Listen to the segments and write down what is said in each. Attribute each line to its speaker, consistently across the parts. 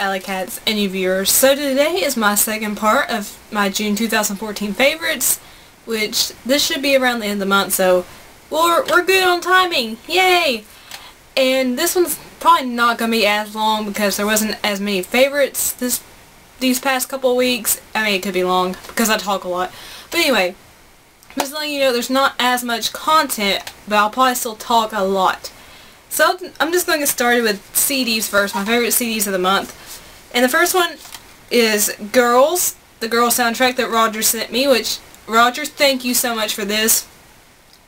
Speaker 1: Alycats and you viewers. So today is my second part of my June 2014 favorites, which this should be around the end of the month, so we're good on timing. Yay! And this one's probably not going to be as long because there wasn't as many favorites these past couple of weeks. I mean, it could be long because I talk a lot. But anyway, just letting you know there's not as much content, but I'll probably still talk a lot. So I'm just going to get started with CDs first, my favorite CDs of the month. And the first one is Girls, the Girls soundtrack that Roger sent me, which, Roger, thank you so much for this.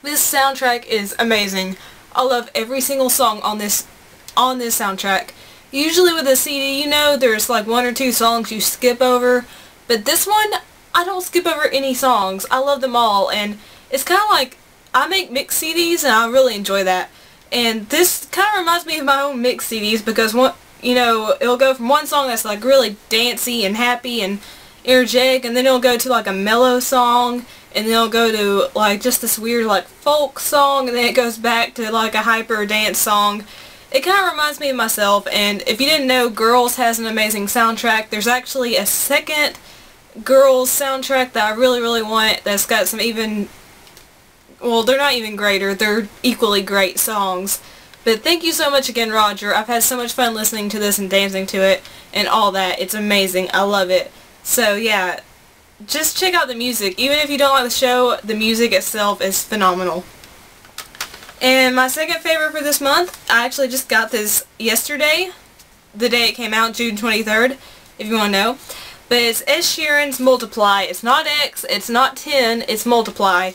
Speaker 1: This soundtrack is amazing. I love every single song on this soundtrack. Usually with a CD, you know, there's like one or two songs you skip over, but this one, I don't skip over any songs. I love them all, and it's kind of like, I make mixed CDs, and I really enjoy that. And this kind of reminds me of my own mixed CDs because, it'll go from one song that's like really dancey and happy and energetic, and then it'll go to like a mellow song, and then it'll go to like just this weird like folk song, and then it goes back to like a hyper dance song. It kind of reminds me of myself, and if you didn't know, Girls has an amazing soundtrack. There's actually a second Girls soundtrack that I really want that's got some even... well, they're not even greater, they're equally great songs. But thank you so much again, Roger. I've had so much fun listening to this and dancing to it and all that. It's amazing. I love it. So yeah, just check out the music. Even if you don't like the show, the music itself is phenomenal. And my second favorite for this month, I actually just got this yesterday, the day it came out, June 23rd, if you want to know. But it's Ed Sheeran's Multiply. It's not X, it's not 10, it's Multiply.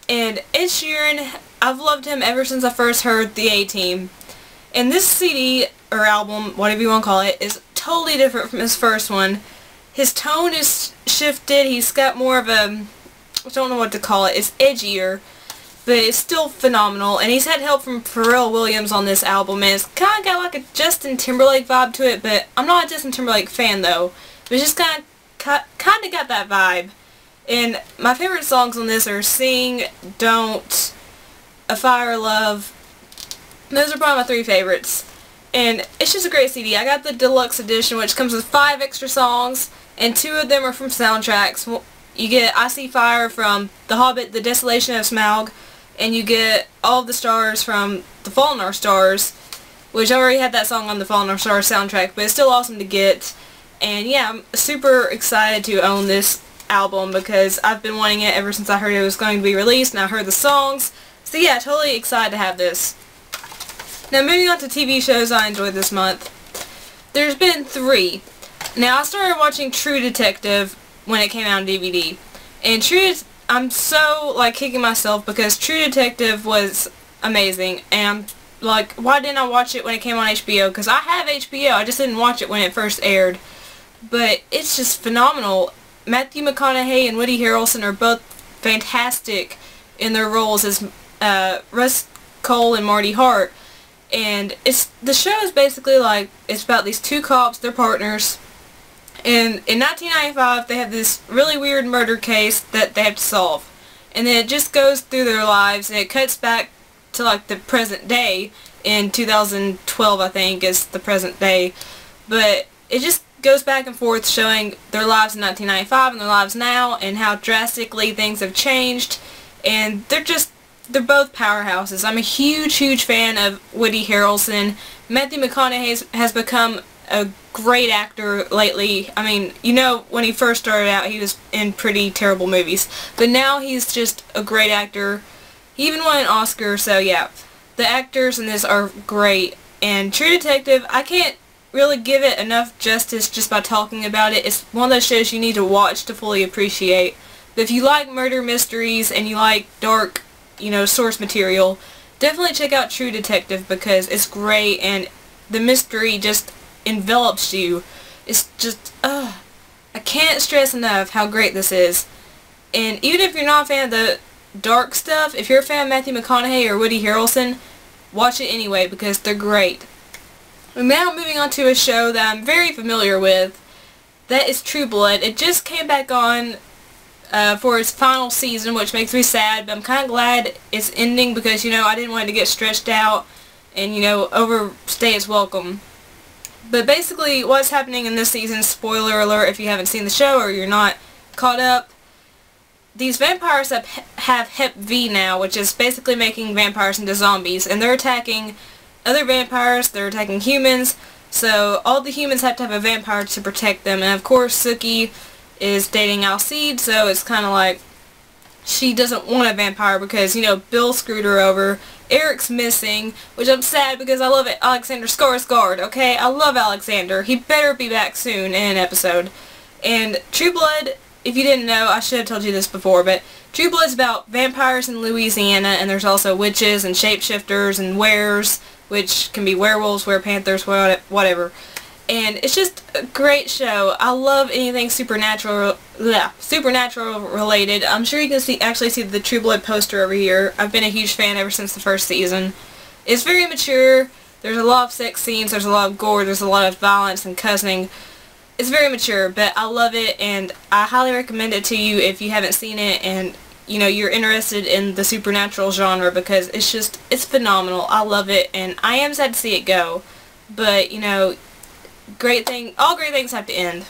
Speaker 1: And Ed Sheeran, I've loved him ever since I first heard the A-Team. And this CD, or album, whatever you want to call it, is totally different from his first one. His tone is shifted, he's got more of a, I don't know what to call it, it's edgier, but it's still phenomenal. And he's had help from Pharrell Williams on this album, and it's kind of got like a Justin Timberlake vibe to it, but I'm not a Justin Timberlake fan though. But it's just kind of got that vibe. And my favorite songs on this are Sing, Don't, A Fire Love. Those are probably my three favorites. And it's just a great CD. I got the deluxe edition, which comes with 5 extra songs, and 2 of them are from soundtracks. You get I See Fire from The Hobbit, The Desolation of Smaug, and you get All of the Stars from The Fault in Our Stars, which I already had that song on the Fault in Our Stars soundtrack, but it's still awesome to get. And yeah, I'm super excited to own this album because I've been wanting it ever since I heard it was going to be released, and I heard the songs. So yeah, totally excited to have this. Now moving on to TV shows I enjoyed this month. There's been 3. Now I started watching True Detective when it came out on DVD. And I'm so like kicking myself because True Detective was amazing, and I'm like, why didn't I watch it when it came on HBO? Because I have HBO, I just didn't watch it when it first aired. But it's just phenomenal. Matthew McConaughey and Woody Harrelson are both fantastic in their roles as Russ Cole and Marty Hart. And the show is basically like, it's about these 2 cops, they're partners. And in 1995 they have this really weird murder case that they have to solve. And then it just goes through their lives, and it cuts back to like the present day. In 2012 I think is the present day. But it just goes back and forth showing their lives in 1995 and their lives now, and how drastically things have changed. And they're both powerhouses. I'm a huge fan of Woody Harrelson. Matthew McConaughey has become a great actor lately. I mean, when he first started out he was in pretty terrible movies, but now he's just a great actor. He even won an Oscar, so yeah. The actors in this are great. And True Detective, I can't really give it enough justice just by talking about it. It's one of those shows you need to watch to fully appreciate. But if you like murder mysteries and you like dark, source material, definitely check out True Detective because it's great, and the mystery just envelops you. It's just, I can't stress enough how great this is. And even if you're not a fan of the dark stuff, if you're a fan of Matthew McConaughey or Woody Harrelson, watch it anyway because they're great. And now moving on to a show that I'm very familiar with, that is True Blood. It just came back on for its final season, which makes me sad, but I'm kind of glad it's ending because, I didn't want it to get stretched out and, overstay its welcome. But basically what's happening in this season, spoiler alert if you haven't seen the show or you're not caught up, these vampires have Hep V now, which is basically making vampires into zombies, and they're attacking other vampires, they're attacking humans, so all the humans have to have a vampire to protect them, and of course Sookie is dating Alcide, so it's kind of like she doesn't want a vampire because, you know, Bill screwed her over. Eric's missing, which I'm sad because I love it. Alexander Skarsgård, okay? I love Alexander. He better be back soon in an episode. And True Blood, if you didn't know, I should have told you this before, but True Blood's about vampires in Louisiana, and there's also witches and shapeshifters and weres, which can be werewolves, werepanthers, whatever. And it's just a great show. I love anything supernatural related. I'm sure you can actually see the True Blood poster over here. I've been a huge fan ever since the first season. It's very mature. There's a lot of sex scenes, there's a lot of gore, there's a lot of violence and cussing. It's very mature, but I love it, and I highly recommend it to you if you haven't seen it and, you know, you're interested in the supernatural genre, because it's phenomenal. I love it, and I am sad to see it go. But, you know, all great things have to end.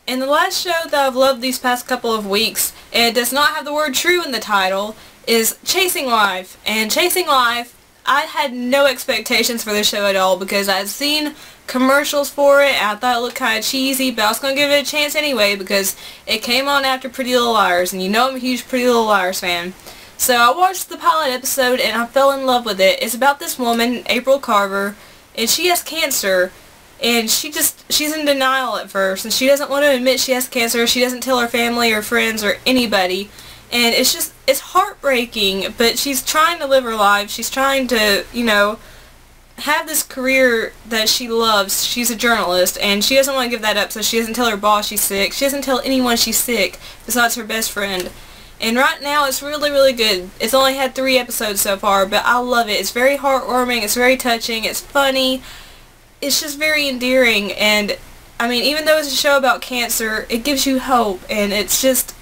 Speaker 1: And the last show that I've loved these past couple of weeks, and it does not have the word true in the title, is Chasing Life. And Chasing Life, I had no expectations for this show at all because I'd seen commercials for it and I thought it looked kind of cheesy, but I was going to give it a chance anyway because it came on after Pretty Little Liars, and you know I'm a huge Pretty Little Liars fan. So I watched the pilot episode and I fell in love with it. It's about this woman, April Carver, and she has cancer. And she's in denial at first, and she doesn't want to admit she has cancer. She doesn't tell her family or friends or anybody. And it's heartbreaking, but she's trying to live her life. She's trying to, you know, have this career that she loves. She's a journalist, and she doesn't want to give that up, so she doesn't tell her boss she's sick. She doesn't tell anyone she's sick besides her best friend. And right now it's really, really good. It's only had 3 episodes so far, but I love it. It's very heartwarming, it's very touching, it's funny. It's just very endearing, and I mean, even though it's a show about cancer, it gives you hope, and it's just,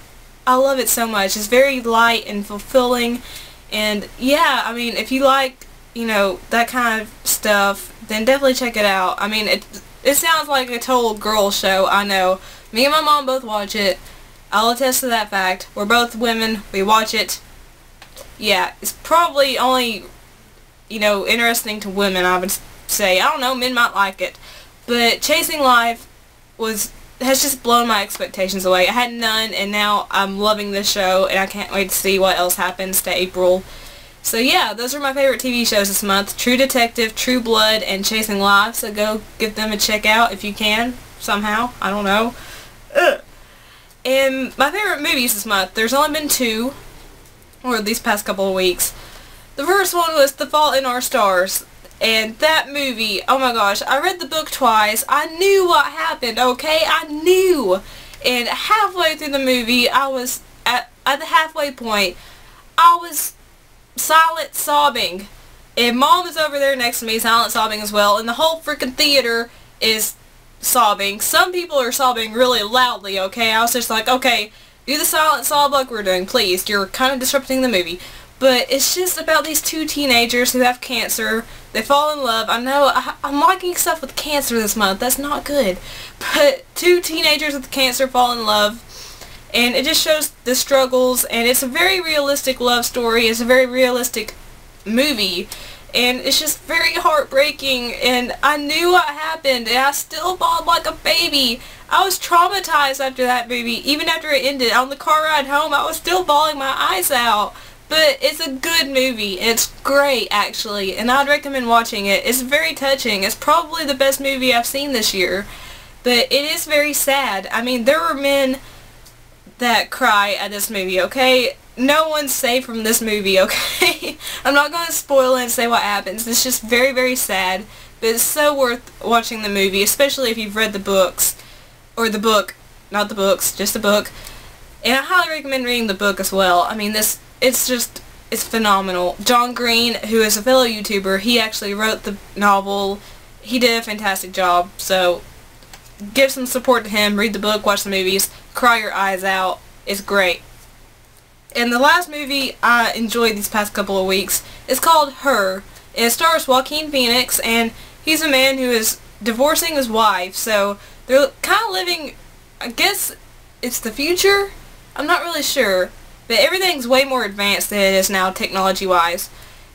Speaker 1: I love it so much. It's very light and fulfilling, and yeah, I mean, if you like, you know, that kind of stuff, then definitely check it out. I mean, it sounds like a total girl show, I know. Me and my mom both watch it. I'll attest to that fact. We're both women, we watch it. Yeah, it's probably only, you know, interesting to women, I would say. I don't know, men might like it. But Chasing Life has just blown my expectations away. I had none, and now I'm loving this show, and I can't wait to see what else happens to April. So yeah, those are my favorite TV shows this month. True Detective, True Blood, and Chasing Life. So go give them a check out if you can, somehow. I don't know. Ugh. And my favorite movies this month, there's only been 2, or these past couple of weeks. The first one was The Fault in Our Stars. And that movie, oh my gosh, I read the book twice. I knew what happened, okay? I knew. And halfway through the movie, I was at the halfway point, I was silent sobbing. And Mom is over there next to me, silent sobbing as well. And the whole freaking theater is sobbing. Some people are sobbing really loudly, okay? I was just like, okay, do the silent sob like we're doing, please. You're kind of disrupting the movie. But it's just about these 2 teenagers who have cancer. They fall in love. I know I'm liking stuff with cancer this month. That's not good. But 2 teenagers with cancer fall in love. And it just shows the struggles. And it's a very realistic love story. It's a very realistic movie. And it's just very heartbreaking. And I knew what happened. And I still bawled like a baby. I was traumatized after that movie. Even after it ended. On the car ride home, I was still bawling my eyes out. But it's a good movie. It's great, actually, and I'd recommend watching it. It's very touching. It's probably the best movie I've seen this year. But it is very sad. I mean, there were men that cry at this movie, okay? No one's safe from this movie, okay? I'm not going to spoil it and say what happens. It's just very, very sad. But it's so worth watching the movie, especially if you've read the books. Or the book. Not the books, just the book. And I highly recommend reading the book as well. I mean, it's phenomenal. John Green, who is a fellow YouTuber, he actually wrote the novel. He did a fantastic job, so give some support to him, read the book, watch the movies, cry your eyes out. It's great. And the last movie I enjoyed these past couple of weeks is called Her. It stars Joaquin Phoenix, and he's a man who is divorcing his wife, so they're kind of living, I guess it's the future? I'm not really sure, but everything's way more advanced than it is now technology-wise.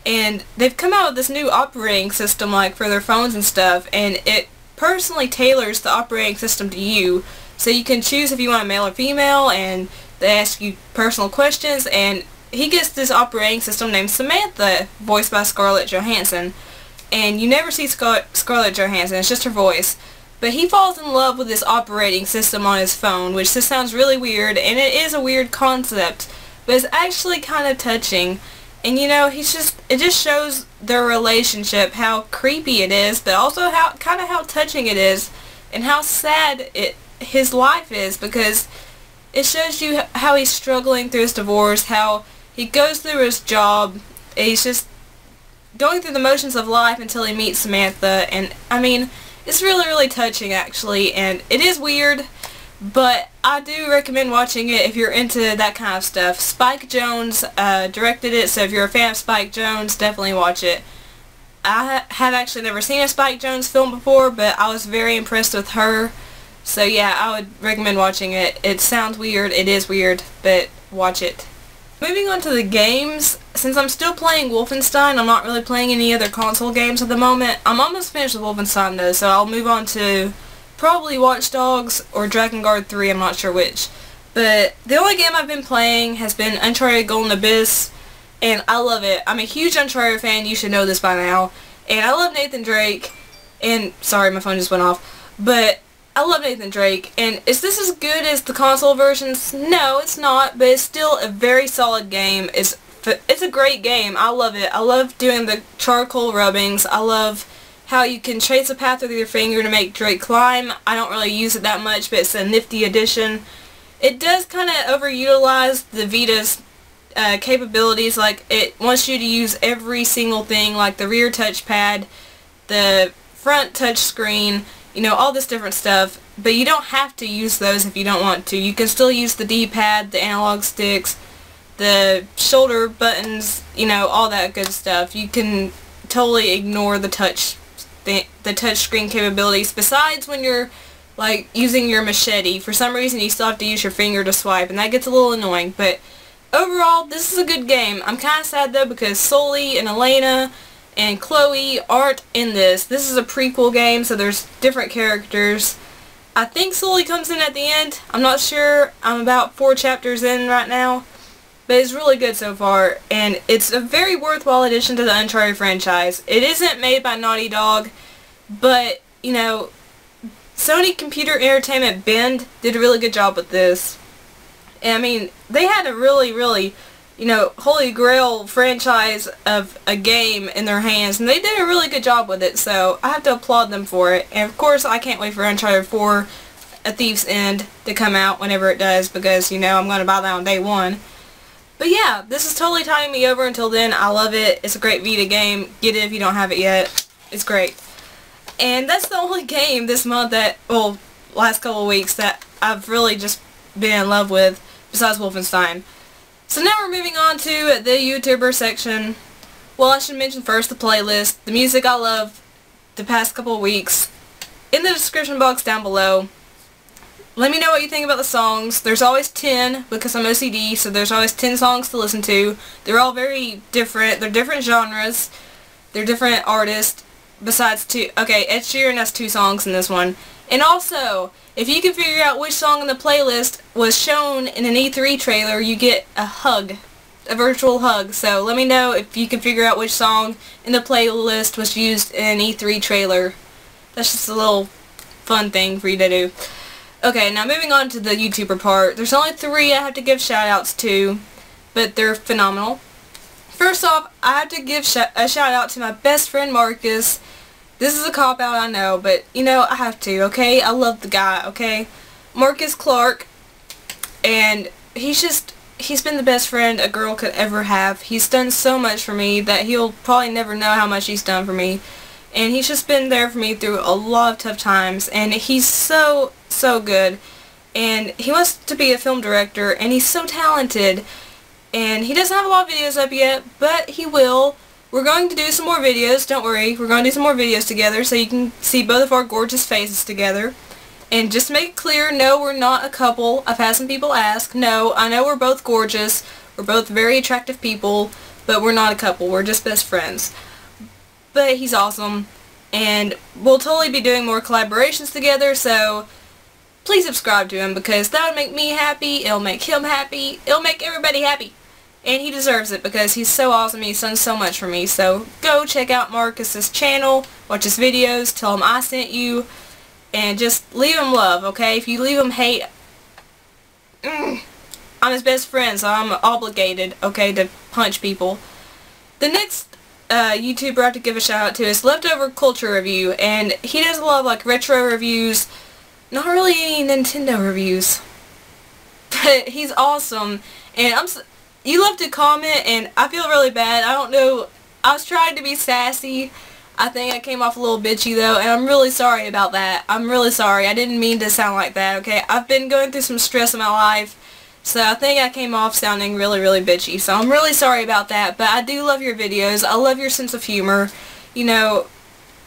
Speaker 1: And they've come out with this new operating system like for their phones and stuff, and it personally tailors the operating system to you. So you can choose if you want male or female, and they ask you personal questions, and he gets this operating system named Samantha, voiced by Scarlett Johansson. And you never see Scarlett Johansson, it's just her voice. But he falls in love with this operating system on his phone, which just sounds really weird, and it is a weird concept, but it's actually kind of touching. And you know, it just shows their relationship, how creepy it is, but also how touching it is, and how sad his life is, because it shows you how he's struggling through his divorce, how he goes through his job, he's just going through the motions of life until he meets Samantha. And I mean, it's really, really touching actually, and it is weird, but I do recommend watching it if you're into that kind of stuff. Spike Jonze directed it, so if you're a fan of Spike Jonze, definitely watch it. I have actually never seen a Spike Jonze film before, but I was very impressed with her. So yeah, I would recommend watching it. It sounds weird, it is weird, but watch it. Moving on to the games, since I'm still playing Wolfenstein, I'm not really playing any other console games at the moment. I'm almost finished with Wolfenstein though, so I'll move on to probably Watch Dogs or Dragon Guard 3, I'm not sure which. But the only game I've been playing has been Uncharted Golden Abyss, and I love it. I'm a huge Uncharted fan, you should know this by now. And I love Nathan Drake, and sorry my phone just went off, but I love Nathan Drake. And is this as good as the console versions? No, it's not, but it's still a very solid game. It's a great game. I love it. I love doing the charcoal rubbings. I love how you can trace a path with your finger to make Drake climb. I don't really use it that much, but it's a nifty addition. It does kind of overutilize the Vita's capabilities. Like, it wants you to use every single thing, like the rear touchpad, the front touch screen, you know, all this different stuff, but you don't have to use those if you don't want to. You can still use the D-pad, the analog sticks, the shoulder buttons, you know, all that good stuff. You can totally ignore the touch screen capabilities, besides when you're like using your machete. For some reason you still have to use your finger to swipe, and that gets a little annoying, but overall this is a good game. I'm kind of sad though because Sully and Elena and Chloe aren't in this. This is a prequel game, so there's different characters. I think Sully comes in at the end. I'm not sure. I'm about 4 chapters in right now. But it's really good so far, and it's a very worthwhile addition to the Uncharted franchise. It isn't made by Naughty Dog, but, you know, Sony Computer Entertainment Bend did a really good job with this. And, I mean, they had a really, really, you know, holy grail franchise of a game in their hands, and they did a really good job with it, so I have to applaud them for it. And, of course, I can't wait for Uncharted 4, A Thief's End, to come out whenever it does, because, you know, I'm going to buy that on day one. But yeah, this is totally tying me over until then. I love it. It's a great Vita game. Get it if you don't have it yet. It's great. And that's the only game this month that, well, last couple of weeks that I've really just been in love with, besides Wolfenstein. So now we're moving on to the YouTuber section. Well, I should mention first the playlist, the music I love the past couple of weeks, in the description box down below. Let me know what you think about the songs. There's always 10 because I'm OCD, so there's always 10 songs to listen to. They're all very different. They're different genres. They're different artists. Besides okay, Ed Sheeran has 2 songs in this one. And also, if you can figure out which song in the playlist was shown in an E3 trailer, you get a hug. A virtual hug. So let me know if you can figure out which song in the playlist was used in an E3 trailer. That's just a little fun thing for you to do. Okay, now moving on to the YouTuber part. There's only 3 I have to give shoutouts to, but they're phenomenal. First off, I have to give a shout out to my best friend Marcus. This is a cop-out, I know, but, you know, I have to, okay? I love the guy, okay? Marcus Clark, and he's been the best friend a girl could ever have. He's done so much for me that he'll probably never know how much he's done for me. And he's just been there for me through a lot of tough times, and he's so good. And he wants to be a film director, and he's so talented. And he doesn't have a lot of videos up yet, but he will. we're going to do some more videos. Don't worry. We're going to do some more videos together so you can see both of our gorgeous faces together. And just to make it clear, no, we're not a couple. I've had some people ask. No, I know we're both gorgeous. We're both very attractive people, but we're not a couple. We're just best friends. But he's awesome, and we'll totally be doing more collaborations together, so please subscribe to him because that would make me happy, it'll make him happy, it'll make everybody happy. And he deserves it because he's so awesome, he's done so much for me. So go check out Marcus's channel, watch his videos, tell him I sent you, and just leave him love, okay? If you leave him hate, I'm his best friend, so I'm obligated, okay, to punch people. The next YouTuber I have to give a shout out to is Leftover Culture Review, and he does a lot of like retro reviews, not really any Nintendo reviews, but he's awesome. And you love to comment, and I feel really bad. I don't know, I was trying to be sassy. I think I came off a little bitchy though, and I'm really sorry about that. I'm really sorry. I didn't mean to sound like that, okay? I've been going through some stress in my life, so I think I came off sounding really, really bitchy. So I'm really sorry about that, but I do love your videos. I love your sense of humor. You know,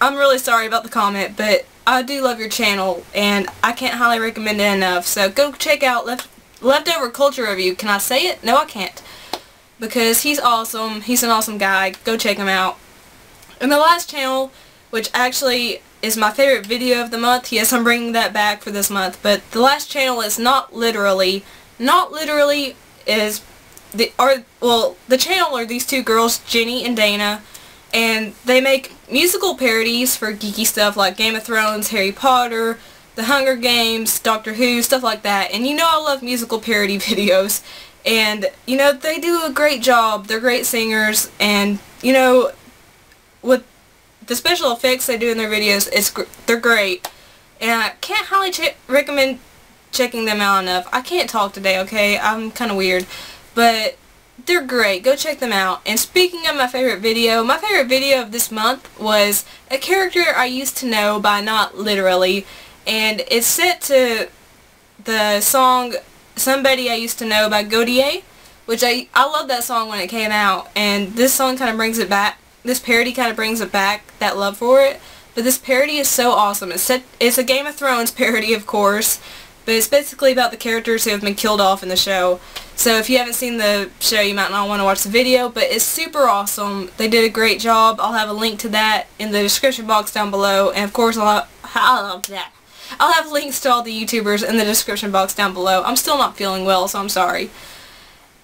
Speaker 1: I'm really sorry about the comment, but I do love your channel, and I can't highly recommend it enough. So go check out Leftover Culture Review. Can I say it? No, I can't. Because he's awesome. He's an awesome guy. Go check him out. And the last channel, which actually is my favorite video of the month, yes, I'm bringing that back for this month, but the last channel is not literally is the channel are these two girls, Jenny and Dana, and they make musical parodies for geeky stuff like Game of Thrones, Harry Potter, The Hunger Games, Doctor Who, stuff like that. And you know I love musical parody videos, and you know they do a great job. They're great singers, and you know with the special effects they do in their videos, they're great, and I can't highly recommend checking them out enough. I can't talk today, okay? I'm kind of weird, but they're great. Go check them out. And speaking of my favorite video of this month was a character I used to know by Not Literally, and it's set to the song Somebody I Used to Know by Godier, which I love that song when it came out, and this song kind of brings it back. This parody kind of brings it back, that love for it. But this parody is so awesome. It's a Game of Thrones parody, of course, but it's basically about the characters who have been killed off in the show. So if you haven't seen the show, you might not want to watch the video, but it's super awesome. They did a great job. I'll have a link to that in the description box down below, and of course I'll have links to all the YouTubers in the description box down below. I'm still not feeling well, so I'm sorry.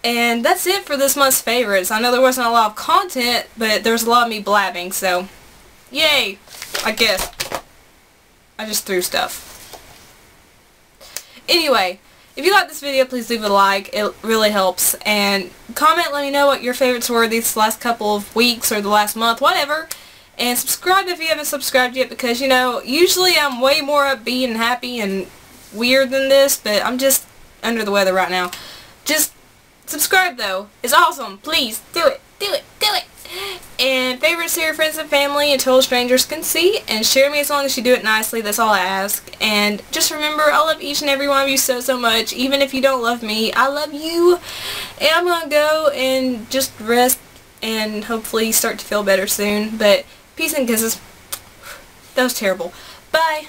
Speaker 1: And that's it for this month's favorites. I know there wasn't a lot of content, but there was a lot of me blabbing, so yay, I guess. I just threw stuff. Anyway, if you like this video, please leave a like. It really helps. And comment, let me know what your favorites were these last couple of weeks or the last month, whatever. And subscribe if you haven't subscribed yet, because, you know, usually I'm way more upbeat and happy and weird than this, but I'm just under the weather right now. Just subscribe though. It's awesome. Please do it. Do it. Do it. And favorites to your friends and family and total strangers can see, and share me as long as you do it nicely. That's all I ask. And just remember, I love each and every one of you so, so much. Even if you don't love me, I love you. And I'm gonna go and just rest and hopefully start to feel better soon. But peace and kisses. That was terrible. Bye.